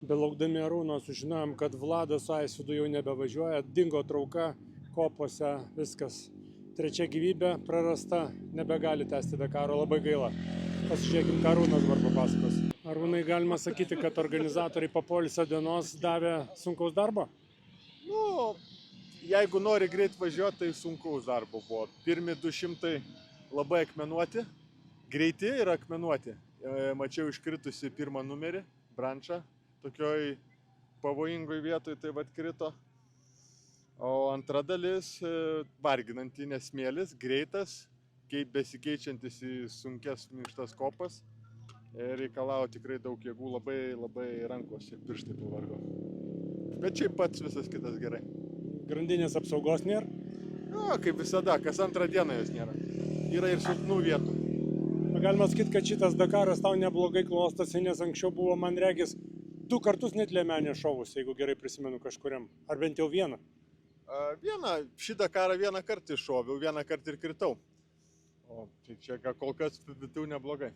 Belaukdami Arūno sužinojom, kad Vladas su Aisvydu jau nebevažiuoja, dingo trauka, kopose, viskas. Trečia gyvybė prarasta, nebegali tęsti Dakaro, labai gaila. Pasižiūrėkim, ką Arūnas dabar papasakos. Arūnai, galima sakyti, kad organizatoriai po poilsio dienos davė sunkaus darbo? Nu, jeigu nori greit važiuoti, tai sunkaus darbo buvo. Pirmi 200 labai akmenuoti, greiti ir akmenuoti. Mačiau iškritusi pirmą numerį, brančą, tokioj pavojingoj vietoj, tai vat krito. O antra dalis varginanti, nes smėlis, greitas, besikeičiantis į sunkes minkštas kopas. Reikalavo tikrai daug jėgų, labai rankos ir pirštai pavargo. Bet šiaip pats visas kitas gerai. Grandinės apsaugos nėra? Na, kaip visada, kas antrą dieną jos nėra. Yra ir silpnų vietų. Galima sakyti, kad šitas Dakaras tau neblogai klostosi, nes anksčiau buvo, man regis, 2 kartus net liemenė šovus, jeigu gerai prisimenu kažkuriam. Ar bent jau vieną? Šį Dakarą vieną kartą iššoviau, vieną kartą ir kritau. O tai čia kol kas vidų neblogai.